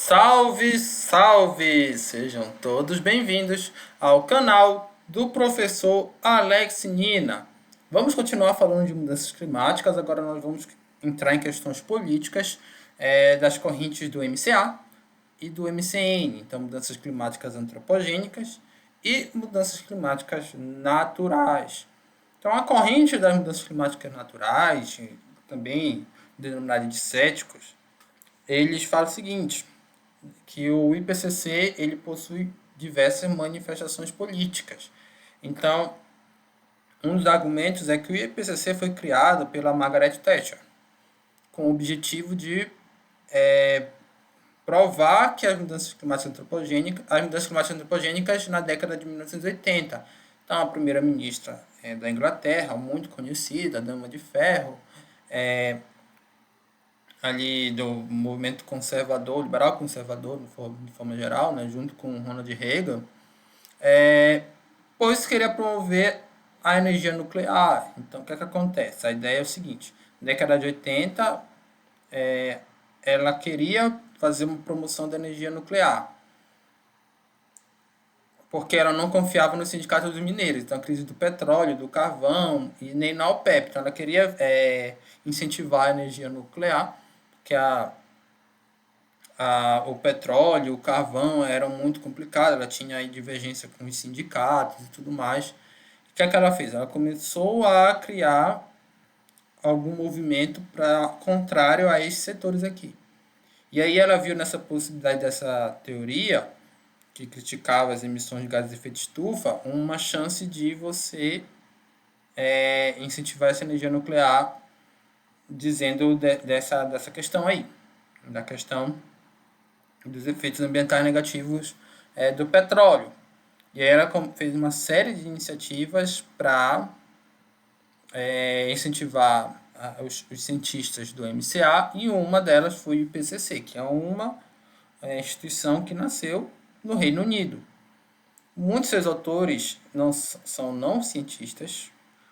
Salve, salve! Sejam todos bem-vindos ao canal do professor Alex Nina. Vamos continuar falando de mudanças climáticas, agora nós vamos entrar em questões políticas das correntes do MCA e do MCN, então mudanças climáticas antropogênicas e mudanças climáticas naturais. Então a corrente das mudanças climáticas naturais, também denominada de céticos, eles falam o seguinte: que o IPCC ele possui diversas manifestações políticas. Então, um dos argumentos é que o IPCC foi criado pela Margaret Thatcher, com o objetivo de provar que as mudanças climáticas antropogênicas na década de 1980. Então, a primeira-ministra da Inglaterra, muito conhecida, a Dama de Ferro, ali do movimento conservador, liberal conservador, de forma geral, né, junto com Ronald Reagan, pois queria promover a energia nuclear. Então, o que acontece? A ideia é o seguinte: na década de 80, ela queria fazer uma promoção da energia nuclear, porque ela não confiava nos sindicatos dos mineiros, então a crise do petróleo, do carvão e nem na OPEP. Então ela queria incentivar a energia nuclear, que o petróleo, o carvão eram muito complicados, ela tinha aí divergência com os sindicatos e tudo mais. O que é que ela fez? Ela começou a criar algum movimento contrário a esses setores aqui. E aí ela viu nessa possibilidade dessa teoria, que criticava as emissões de gases de efeito estufa, uma chance de você incentivar essa energia nuclear, dizendo dessa questão aí, da questão dos efeitos ambientais negativos do petróleo. E aí ela fez uma série de iniciativas para incentivar os cientistas do MCA, e uma delas foi o IPCC, que é uma instituição que nasceu no Reino Unido. Muitos seus autores são não cientistas,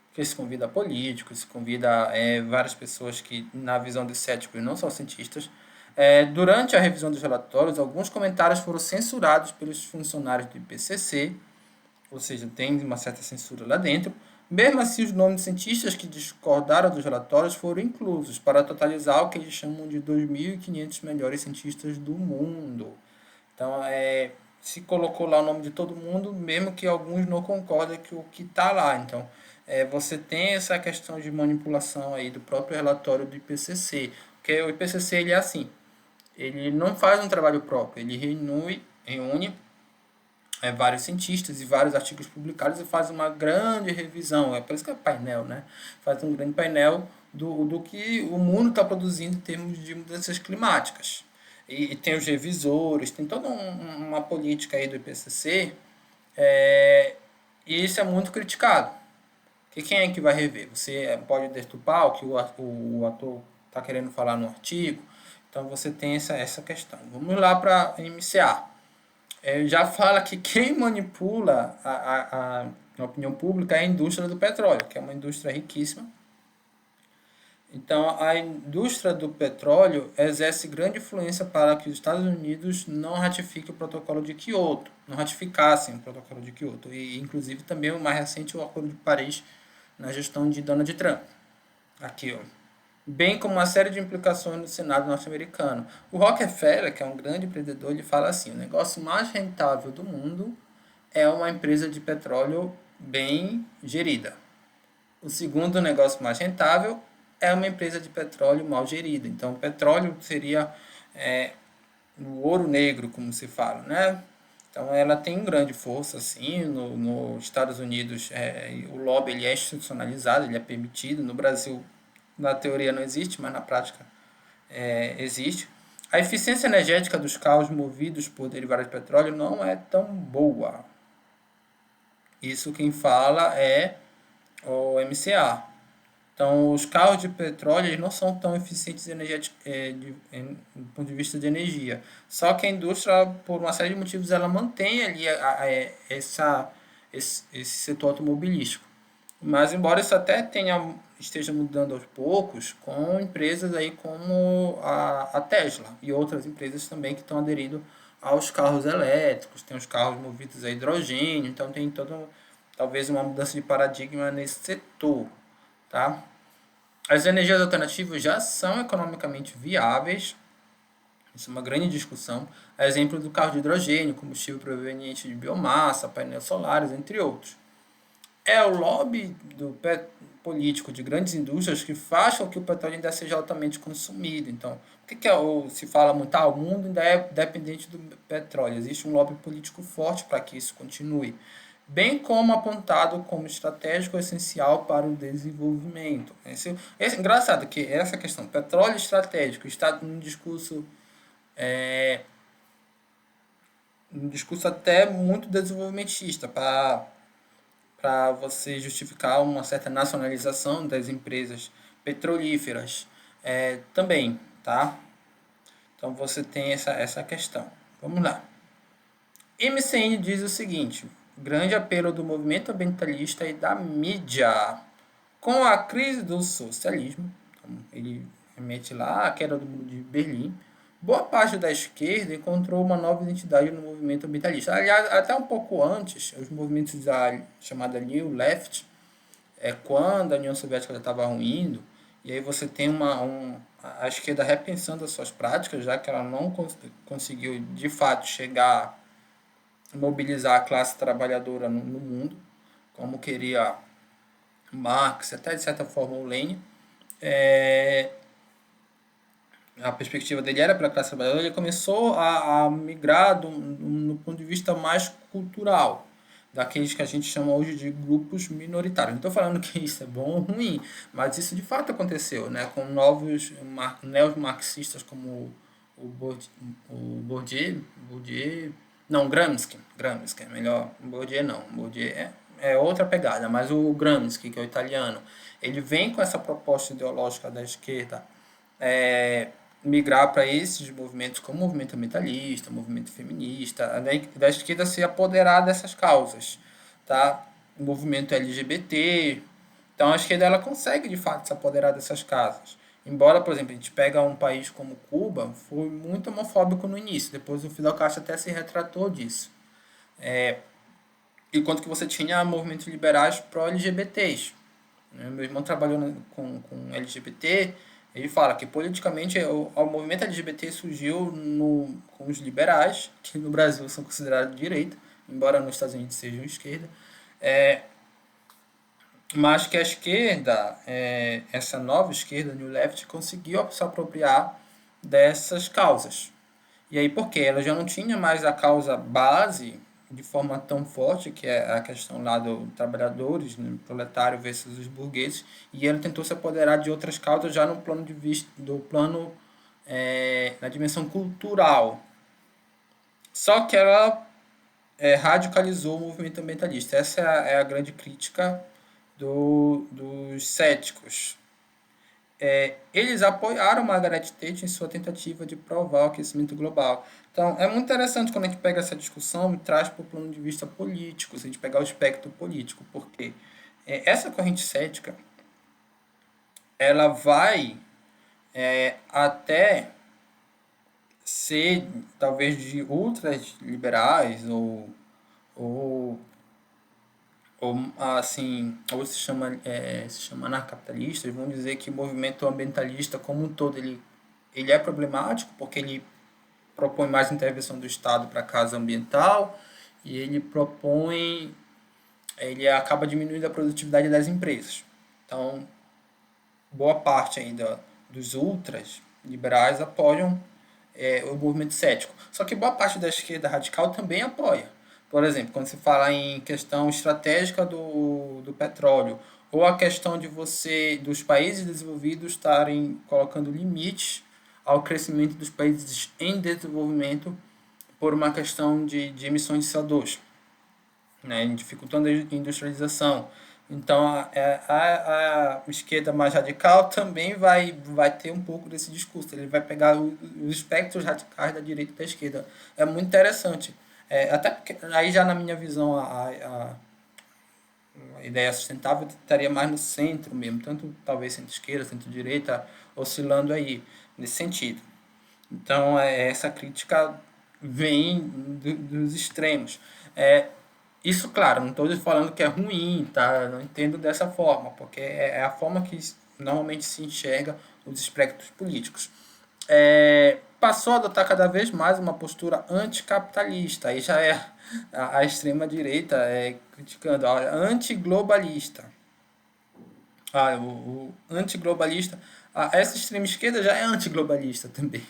porque se convida políticos, se convida várias pessoas que, na visão dos céticos, não são cientistas. Durante a revisão dos relatórios, alguns comentários foram censurados pelos funcionários do IPCC, ou seja, tem uma certa censura lá dentro. Mesmo assim, os nomes de cientistas que discordaram dos relatórios foram inclusos, para totalizar o que eles chamam de 2.500 melhores cientistas do mundo. Então, se colocou lá o nome de todo mundo, mesmo que alguns não concordem com o que está lá. Então, você tem essa questão de manipulação aí do próprio relatório do IPCC, porque o IPCC ele é assim, ele não faz um trabalho próprio, ele reúne vários cientistas e vários artigos publicados e faz uma grande revisão. É por isso que é painel, né? Faz um grande painel do que o mundo está produzindo em termos de mudanças climáticas. E tem os revisores, tem toda uma política aí do IPCC, e isso é muito criticado. Porque quem é que vai rever? Você pode deturpar o que o ator está querendo falar no artigo. Então você tem essa questão. Vamos lá para MCA. Já fala que quem manipula a opinião pública é a indústria do petróleo, que é uma indústria riquíssima. Então, a indústria do petróleo exerce grande influência para que os Estados Unidos não ratifiquem o protocolo de Kyoto, não ratificassem o protocolo de Kyoto, e inclusive também o mais recente, o Acordo de Paris, na gestão de Donald Trump. Aqui, ó. Bem como uma série de implicações no Senado norte-americano. O Rockefeller, que é um grande empreendedor, ele fala assim: o negócio mais rentável do mundo é uma empresa de petróleo bem gerida. O segundo negócio mais rentável é uma empresa de petróleo mal gerida. Então, o petróleo seria o ouro negro, como se fala, né? Então, ela tem grande força, assim, nos Estados Unidos, o lobby ele é institucionalizado, ele é permitido. No Brasil, na teoria não existe, mas na prática existe. A eficiência energética dos carros movidos por derivados de petróleo não é tão boa. Isso quem fala é o MCA. Então, os carros de petróleo eles não são tão eficientes do ponto de vista de energia. Só que a indústria, por uma série de motivos, ela mantém ali esse setor automobilístico. Mas embora isso até esteja mudando aos poucos, com empresas aí como a Tesla e outras empresas também que estão aderindo aos carros elétricos, tem os carros movidos a hidrogênio, então tem toda talvez uma mudança de paradigma nesse setor, tá? As energias alternativas já são economicamente viáveis, isso é uma grande discussão. A exemplo do carro de hidrogênio, combustível proveniente de biomassa, painéis solares, entre outros. É o lobby político de grandes indústrias que faz com que o petróleo ainda seja altamente consumido. Então, por que se fala muito, o mundo ainda é dependente do petróleo? Existe um lobby político forte para que isso continue, bem como apontado como estratégico essencial para o desenvolvimento. Esse engraçado que essa questão, petróleo estratégico, está um discurso até muito desenvolvimentista para você justificar uma certa nacionalização das empresas petrolíferas também, tá? Então você tem essa questão. Vamos lá. MCN diz o seguinte: grande apelo do movimento ambientalista e da mídia. Com a crise do socialismo, então ele remete lá à queda do muro de Berlim, boa parte da esquerda encontrou uma nova identidade no movimento ambientalista. Aliás, até um pouco antes, os movimentos da chamada New Left, quando a União Soviética já estava ruindo, e aí você tem a esquerda repensando as suas práticas, já que ela não conseguiu de fato chegar a mobilizar a classe trabalhadora no mundo, como queria Marx, até de certa forma o Lenin. A perspectiva dele era para a classe trabalhadora, ele começou a migrar no ponto de vista mais cultural, daqueles que a gente chama hoje de grupos minoritários. Não estou falando que isso é bom ou ruim, mas isso de fato aconteceu, né, com novos neomarxistas como o Bourdieu, não, Gramsci é melhor, Bourdieu não, Bourdieu é outra pegada, mas o Gramsci, que é o italiano, ele vem com essa proposta ideológica da esquerda, migrar para esses movimentos como o movimento ambientalista, movimento feminista, da esquerda se apoderar dessas causas, tá? O movimento LGBT. Então a esquerda ela consegue de fato se apoderar dessas causas. Embora, por exemplo, a gente pega um país como Cuba, foi muito homofóbico no início, depois o Fidel Castro até se retratou disso. Enquanto que você tinha movimentos liberais pró-LGBTs. Meu irmão trabalhou com LGBT, ele fala que politicamente o movimento LGBT surgiu com os liberais, que no Brasil são considerados de direita, embora nos Estados Unidos sejam esquerda, mas que a esquerda, essa nova esquerda, New Left, conseguiu se apropriar dessas causas. E aí por quê? Ela já não tinha mais a causa base de forma tão forte, que é a questão lá dos trabalhadores, né, proletário versus os burgueses, e ela tentou se apoderar de outras causas já no plano de vista, na dimensão cultural. Só que ela radicalizou o movimento ambientalista. Essa é a grande crítica dos céticos. Eles apoiaram Margaret Thatcher em sua tentativa de provar o aquecimento global. Então, é muito interessante quando a gente pega essa discussão e traz para o plano de vista político, se a gente pegar o espectro político, porque essa corrente cética, ela vai até ser, talvez, de ultras liberais ou assim, ou se chama anarcapitalistas, vão dizer que o movimento ambientalista como um todo ele é problemático porque ele propõe mais intervenção do Estado para a causa ambiental e ele acaba diminuindo a produtividade das empresas. Então, boa parte ainda dos ultras liberais apoiam o movimento cético. Só que boa parte da esquerda radical também apoia. Por exemplo, quando se fala em questão estratégica do petróleo, ou a questão dos países desenvolvidos estarem colocando limites ao crescimento dos países em desenvolvimento por uma questão de emissões de CO2, né, dificultando a industrialização. Então, a esquerda mais radical também vai ter um pouco desse discurso. Ele vai pegar os espectros radicais da direita e da esquerda. É muito interessante. Até porque, aí já na minha visão, a ideia sustentável estaria mais no centro mesmo, tanto talvez centro-esquerda, centro-direita, oscilando aí, nesse sentido. Então, essa crítica vem dos extremos. Isso, claro, não estou falando que é ruim, tá? Não entendo dessa forma, porque é a forma que normalmente se enxerga os espectros políticos. Passou a adotar cada vez mais uma postura anticapitalista, aí já é a extrema-direita criticando, olha, antiglobalista. O antiglobalista, essa extrema-esquerda já é antiglobalista também,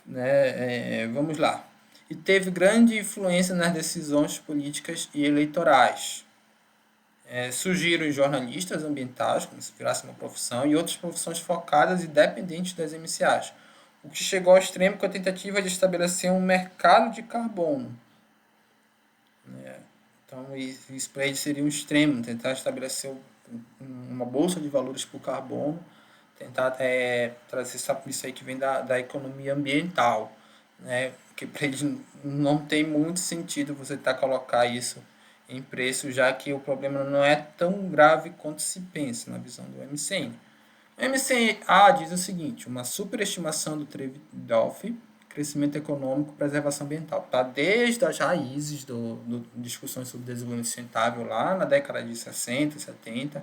né? Vamos lá. E teve grande influência nas decisões políticas e eleitorais. Surgiram jornalistas ambientais, como se virasse uma profissão, e outras profissões focadas e dependentes das MCAs, o que chegou ao extremo com a tentativa de estabelecer um mercado de carbono. Então, isso para eles seria um extremo, tentar estabelecer uma bolsa de valores para o carbono, tentar trazer isso aí que vem da economia ambiental, né? Porque para eles não tem muito sentido você colocar isso em preço, já que o problema não é tão grave quanto se pensa na visão do MCN. O MCA diz o seguinte: uma superestimação do trade-off, crescimento econômico, preservação ambiental. Tá desde as raízes do discussões sobre desenvolvimento sustentável lá na década de 60, 70.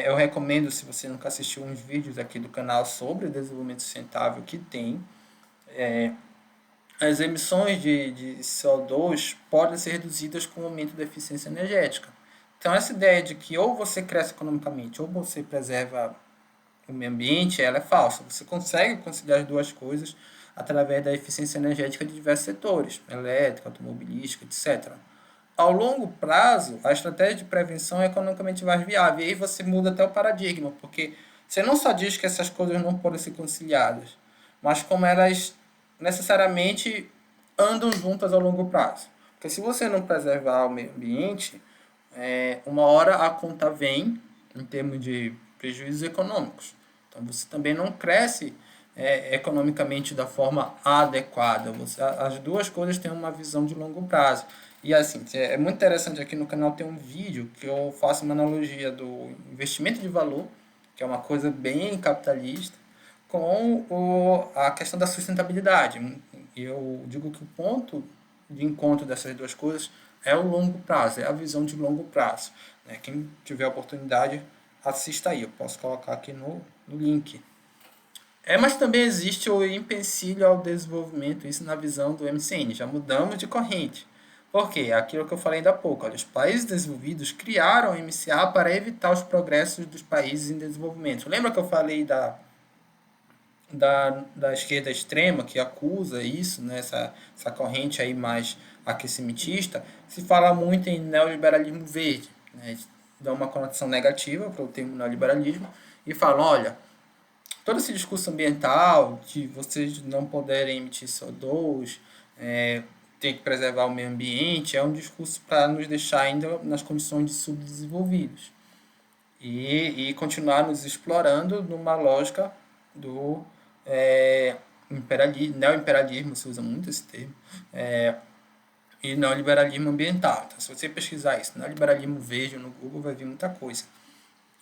Eu recomendo, se você nunca assistiu, uns vídeos aqui do canal sobre desenvolvimento sustentável que tem. As emissões de CO2 podem ser reduzidas com o aumento da eficiência energética. Então, essa ideia de que ou você cresce economicamente ou você preserva o meio ambiente, ela é falsa. Você consegue conciliar as duas coisas através da eficiência energética de diversos setores, elétrica, automobilística, etc. Ao longo prazo, a estratégia de prevenção é economicamente mais viável. E aí você muda até o paradigma, porque você não só diz que essas coisas não podem ser conciliadas, mas como elas necessariamente andam juntas ao longo prazo. Porque se você não preservar o meio ambiente, uma hora a conta vem em termos de prejuízos econômicos. Então você também não cresce economicamente da forma adequada. As duas coisas têm uma visão de longo prazo. E assim, é muito interessante, aqui no canal tem um vídeo que eu faço uma analogia do investimento de valor, que é uma coisa bem capitalista, com a questão da sustentabilidade. Eu digo que o ponto de encontro dessas duas coisas é o longo prazo, é a visão de longo prazo. Né? Quem tiver a oportunidade, assista aí. Eu posso colocar aqui no link. Mas também existe o empecilho ao desenvolvimento, isso na visão do MCN. Já mudamos de corrente. Por quê? Aquilo que eu falei ainda há pouco. Olha, os países desenvolvidos criaram o MCA para evitar os progressos dos países em desenvolvimento. Lembra que eu falei da esquerda extrema que acusa isso, né, essa corrente aí mais aquecimentista? Se fala muito em neoliberalismo verde, né, dá uma conotação negativa para o termo neoliberalismo e falam, olha, todo esse discurso ambiental de vocês não poderem emitir CO2, ter que preservar o meio ambiente, é um discurso para nos deixar ainda nas condições de subdesenvolvidos e continuar nos explorando numa lógica do neoimperialismo, se usa muito esse termo, e neoliberalismo ambiental. Então, se você pesquisar isso, neoliberalismo verde no Google, vai vir muita coisa.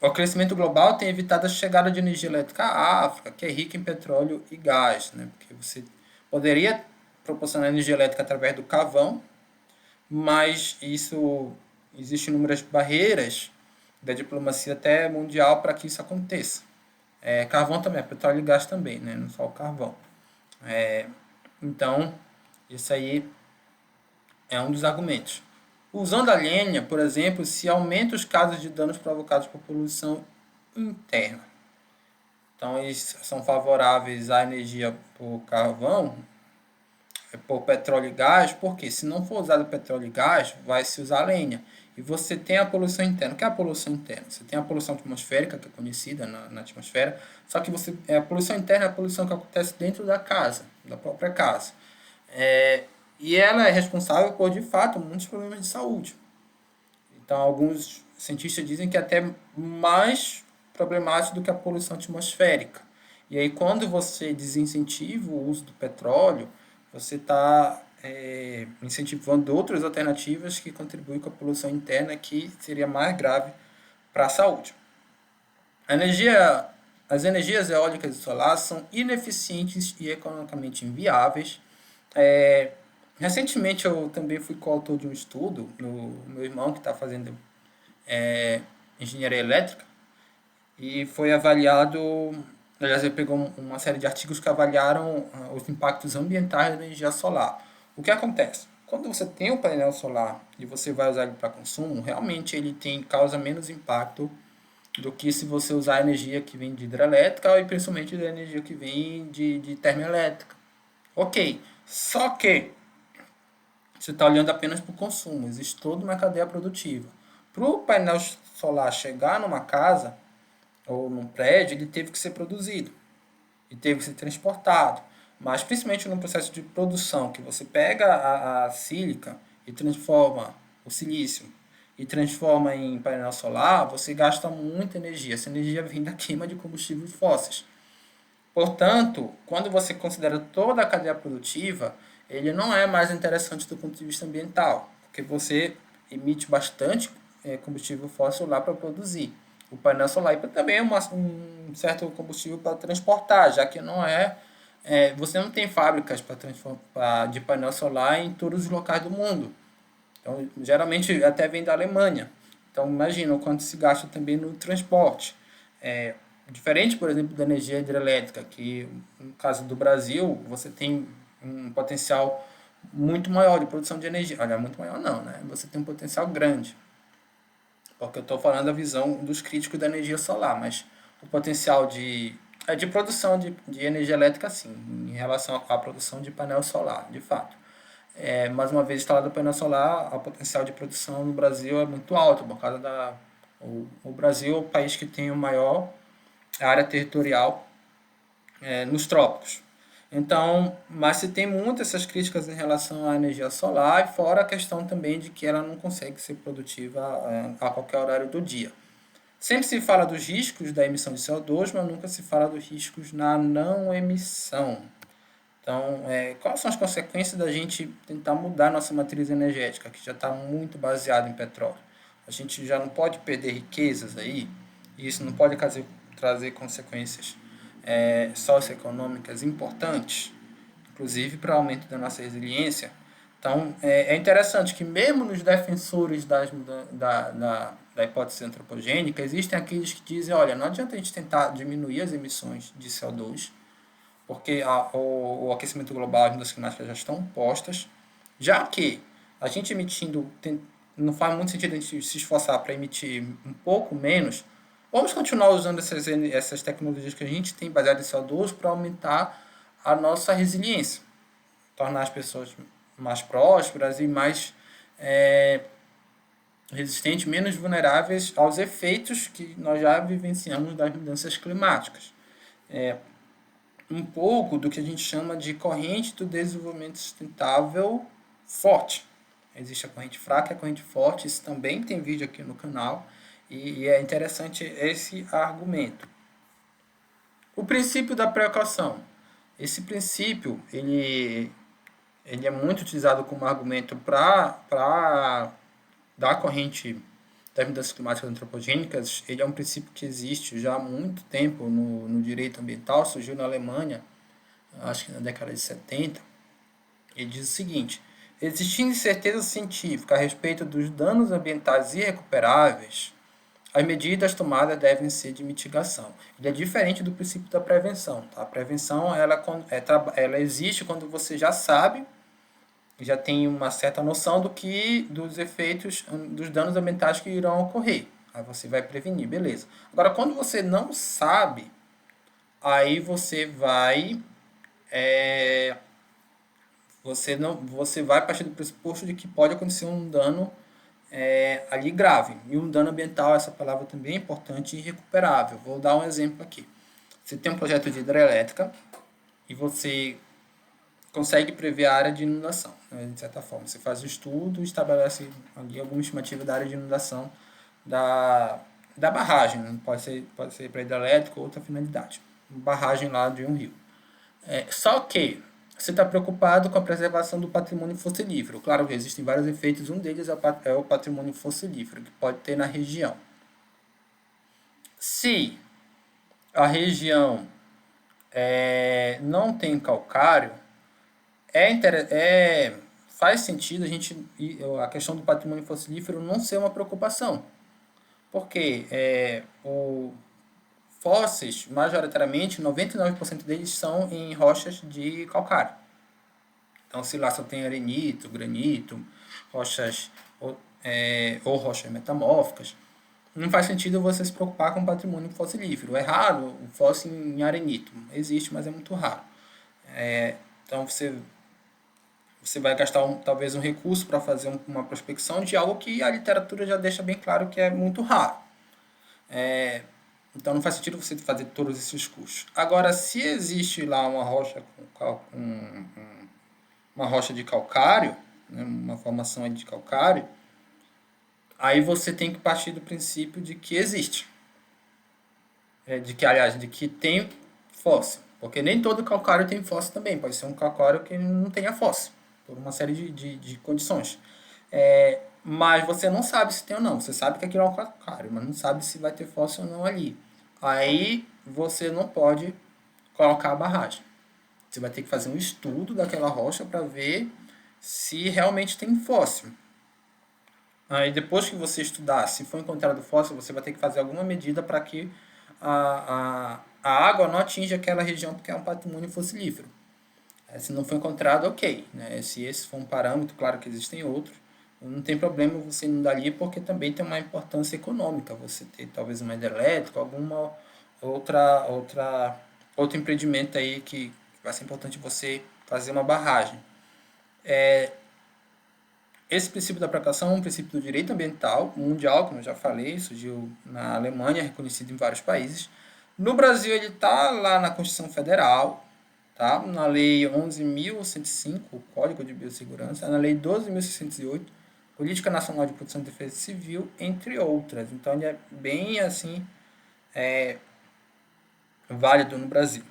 O crescimento global tem evitado a chegada de energia elétrica à África, que é rica em petróleo e gás, né? Porque você poderia proporcionar energia elétrica através do carvão, mas isso existem inúmeras barreiras da diplomacia até mundial para que isso aconteça. Carvão também, petróleo e gás também, né? Não só o carvão. Então, isso aí é um dos argumentos. Usando a lenha, por exemplo, se aumenta os casos de danos provocados por poluição interna. Então, eles são favoráveis à energia por carvão, por petróleo e gás, porque se não for usado petróleo e gás, vai se usar lenha. E você tem a poluição interna. O que é a poluição interna? Você tem a poluição atmosférica, que é conhecida na atmosfera, só que a poluição interna é a poluição que acontece dentro da casa, da própria casa. E ela é responsável por, de fato, muitos problemas de saúde. Então, alguns cientistas dizem que é até mais problemático do que a poluição atmosférica. E aí, quando você desincentiva o uso do petróleo, você está incentivando outras alternativas que contribuem com a poluição interna, que seria mais grave para a saúde. As energias eólicas e solar são ineficientes e economicamente inviáveis. Recentemente eu também fui coautor de um estudo, no meu irmão que está fazendo engenharia elétrica, e foi avaliado, aliás, ele pegou uma série de artigos que avaliaram os impactos ambientais da energia solar. O que acontece? Quando você tem um painel solar e você vai usar ele para consumo, realmente ele causa menos impacto do que se você usar a energia que vem de hidrelétrica e principalmente da energia que vem de termoelétrica. Ok, só que você está olhando apenas para o consumo, existe toda uma cadeia produtiva. Para o painel solar chegar numa casa ou num prédio, ele teve que ser produzido e teve que ser transportado. Mas principalmente no processo de produção, que você pega a sílica e transforma o silício e transforma em painel solar, você gasta muita energia. Essa energia vem da queima de combustíveis fósseis. Portanto, quando você considera toda a cadeia produtiva, ele não é mais interessante do ponto de vista ambiental, porque você emite bastante combustível fóssil lá para produzir. O painel solar também é um certo combustível para transportar, já que não você não tem fábricas de painel solar em todos os locais do mundo. Então, geralmente até vem da Alemanha. Então, imagina o quanto se gasta também no transporte. Diferente, por exemplo, da energia hidrelétrica, que no caso do Brasil, você tem um potencial muito maior de produção de energia. Olha, muito maior não, né? Você tem um potencial grande. Porque eu estou falando da visão dos críticos da energia solar, mas o potencial de produção de energia elétrica, sim, em relação à produção de painel solar, de fato. Mais uma vez instalado o painel solar, o potencial de produção no Brasil é muito alto, por causa o Brasil é o país que tem o maior área territorial nos trópicos. Então, mas se tem muitas essas críticas em relação à energia solar, e fora a questão também de que ela não consegue ser produtiva a qualquer horário do dia. Sempre se fala dos riscos da emissão de CO2, mas nunca se fala dos riscos na não emissão. Então, quais são as consequências da gente tentar mudar nossa matriz energética, que já está muito baseada em petróleo? A gente já não pode perder riquezas aí, e isso não pode trazer consequências socioeconômicas importantes, inclusive para o aumento da nossa resiliência. Então, é interessante que mesmo nos defensores da hipótese antropogênica, existem aqueles que dizem, olha, não adianta a gente tentar diminuir as emissões de CO2, porque o aquecimento global e as mudanças climáticas já estão postas, já que a gente emitindo, não faz muito sentido a gente se esforçar para emitir um pouco menos, vamos continuar usando essas tecnologias que a gente tem baseadas em CO2 para aumentar a nossa resiliência, tornar as pessoas mais prósperas e mais resistentes, menos vulneráveis aos efeitos que nós já vivenciamos das mudanças climáticas. Um pouco do que a gente chama de corrente do desenvolvimento sustentável forte. Existe a corrente fraca e a corrente forte, isso também tem vídeo aqui no canal, e é interessante esse argumento. O princípio da precaução. Esse princípio, ele é muito utilizado como argumento para dar corrente das mudanças climáticas antropogênicas. Ele é um princípio que existe já há muito tempo no direito ambiental, surgiu na Alemanha, acho que na década de 70. Ele diz o seguinte: existindo incerteza científica a respeito dos danos ambientais irrecuperáveis, as medidas tomadas devem ser de mitigação. Ele é diferente do princípio da prevenção. Tá? A prevenção ela existe quando você já sabe, já tem uma certa noção dos efeitos, dos danos ambientais que irão ocorrer. Aí você vai prevenir, beleza. Agora, quando você não sabe, aí você vai você vai partir do pressuposto de que pode acontecer um dano ali grave. E um dano ambiental, essa palavra também é importante e irrecuperável. Vou dar um exemplo aqui. Você tem um projeto de hidrelétrica e você consegue prever a área de inundação, né, de certa forma. Você faz um estudo e estabelece ali alguma estimativa da área de inundação da barragem. Né? Pode ser para hidrelétrica ou outra finalidade. Uma barragem lá de um rio. Só que você está preocupado com a preservação do patrimônio fossilífero. Claro que existem vários efeitos, um deles é o patrimônio fossilífero, que pode ter na região. Se a região não tem calcário, faz sentido a questão do patrimônio fossilífero não ser uma preocupação. Porque fósseis, majoritariamente, 99% deles são em rochas de calcário. Então, se lá só tem arenito, granito, rochas ou rochas metamórficas, não faz sentido você se preocupar com o patrimônio fossilífero. É raro o fóssil em arenito. Existe, mas é muito raro. Então, você vai gastar talvez um recurso para fazer uma prospecção de algo que a literatura já deixa bem claro que é muito raro. Então, não faz sentido você fazer todos esses custos. Agora, se existe lá uma rocha uma rocha de calcário, né, uma formação de calcário, aí você tem que partir do princípio de que existe. De que tem fóssil. Porque nem todo calcário tem fóssil também. Pode ser um calcário que não tenha fóssil, por uma série de condições. Mas você não sabe se tem ou não. Você sabe que aquilo é um calcário, mas não sabe se vai ter fóssil ou não ali. Aí você não pode colocar a barragem. Você vai ter que fazer um estudo daquela rocha para ver se realmente tem fóssil. Aí depois que você estudar, se for encontrado fóssil, você vai ter que fazer alguma medida para que a água não atinja aquela região, porque é um patrimônio fossilífero. Se não for encontrado, ok. Né? Se esse for um parâmetro, claro que existem outros, não tem problema você não dar ali, porque também tem uma importância econômica. Você ter talvez uma hidrelétrica, alguma outro empreendimento aí que vai ser importante você fazer uma barragem. Esse princípio da precaução é um princípio do direito ambiental mundial, como eu já falei, surgiu na Alemanha, reconhecido em vários países. No Brasil ele está lá na Constituição Federal, tá? Na Lei 11.105, o Código de Biossegurança, na Lei 12.608, Política Nacional de Proteção e Defesa Civil, entre outras. Então ele é bem assim válido no Brasil.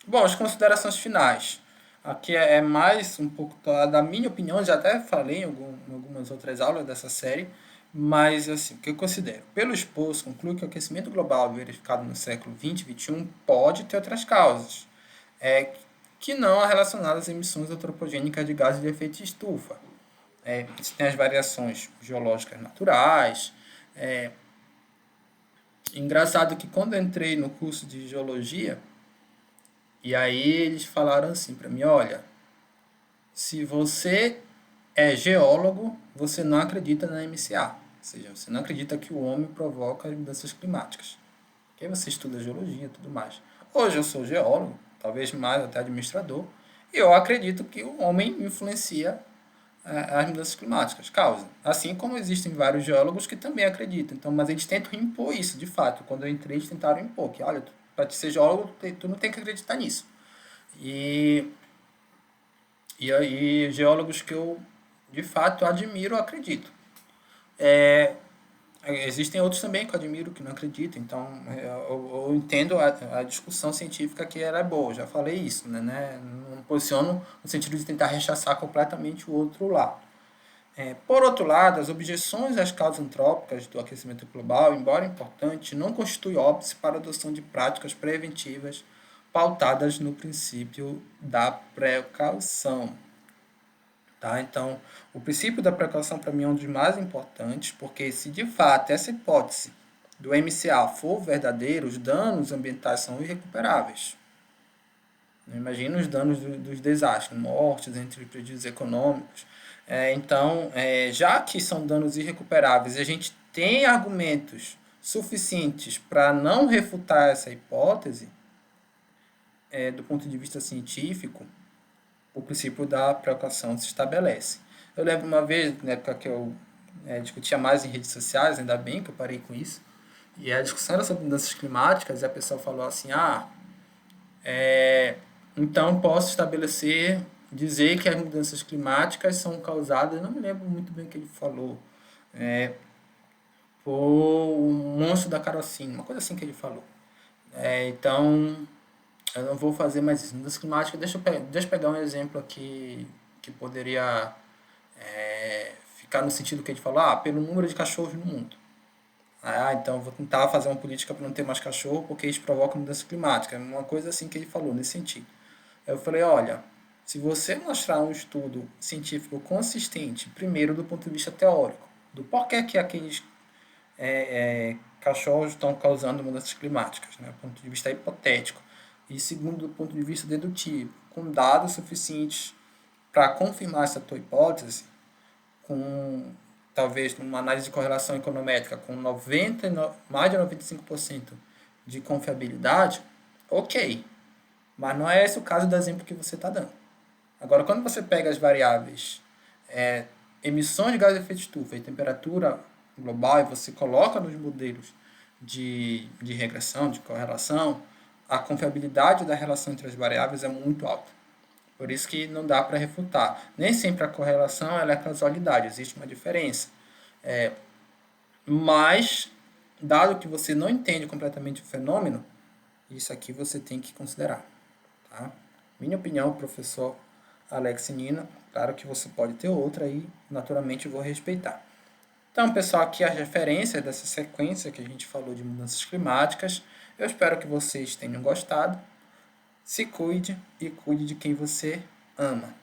Bom, as considerações finais. Aqui é mais um pouco da minha opinião, já até falei em algumas outras aulas dessa série, mas assim, o que eu considero? Pelo exposto, concluo que o aquecimento global verificado no século XX e XXI pode ter outras causas, que não relacionadas às emissões antropogênicas de gases de efeito de estufa. Você tem as variações geológicas naturais. Engraçado que quando eu entrei no curso de geologia, e aí eles falaram assim para mim, olha, se você é geólogo, você não acredita na MCA. Ou seja, você não acredita que o homem provoca as mudanças climáticas. Porque você estuda geologia e tudo mais. Hoje eu sou geólogo, talvez mais até administrador, e eu acredito que o homem influencia as mudanças climáticas, causa. Assim como existem vários geólogos que também acreditam. Então, mas eles tentam impor isso, de fato. Quando eu entrei, eles tentaram impor que, olha, para te ser geólogo, tu não tem que acreditar nisso. E aí, geólogos que eu, de fato, admiro, acredito. Existem outros também que eu admiro, que não acreditam. Então, eu entendo a discussão científica que ela é boa. Já falei isso, né? Não posiciono no sentido de tentar rechaçar completamente o outro lado. Por outro lado, as objeções às causas antrópicas do aquecimento global, embora importante, não constituem óbice para a adoção de práticas preventivas pautadas no princípio da precaução. Tá? Então, o princípio da precaução para mim é um dos mais importantes, porque se de fato essa hipótese do MCA for verdadeira, os danos ambientais são irrecuperáveis. Imagina os danos dos desastres, mortes, entre prejuízos econômicos. Então, já que são danos irrecuperáveis e a gente tem argumentos suficientes para não refutar essa hipótese, do ponto de vista científico, o princípio da precaução se estabelece. Eu lembro uma vez, na época que eu discutia mais em redes sociais, ainda bem que eu parei com isso, e a discussão era sobre mudanças climáticas, e a pessoa falou assim, então posso dizer que as mudanças climáticas são causadas, não me lembro muito bem o que ele falou, por um monstro da carocina, uma coisa assim que ele falou. Então, Eu não vou fazer mais isso. Mudança climática, deixa eu pegar um exemplo aqui que poderia ficar no sentido que a gente falou, pelo número de cachorros no mundo. Então eu vou tentar fazer uma política para não ter mais cachorro porque isso provoca mudança climática. Uma coisa assim que ele falou nesse sentido. Eu falei, olha, se você mostrar um estudo científico consistente, primeiro do ponto de vista teórico, do porquê que aqueles cachorros estão causando mudanças climáticas, né, do ponto de vista hipotético, e segundo do ponto de vista dedutivo, com dados suficientes para confirmar essa tua hipótese, com talvez numa análise de correlação econométrica com mais de 95% de confiabilidade, ok. Mas não é esse o caso do exemplo que você está dando. Agora, quando você pega as variáveis emissões de gases de efeito estufa e temperatura global e você coloca nos modelos de regressão, de correlação, a confiabilidade da relação entre as variáveis é muito alta. Por isso que não dá para refutar. Nem sempre a correlação ela é causalidade, existe uma diferença. Mas, dado que você não entende completamente o fenômeno, isso aqui você tem que considerar. Tá? Minha opinião, professor Alex Nina, claro que você pode ter outra e naturalmente eu vou respeitar. Então, pessoal, aqui as referências dessa sequência que a gente falou de mudanças climáticas. Eu espero que vocês tenham gostado. Se cuide e cuide de quem você ama.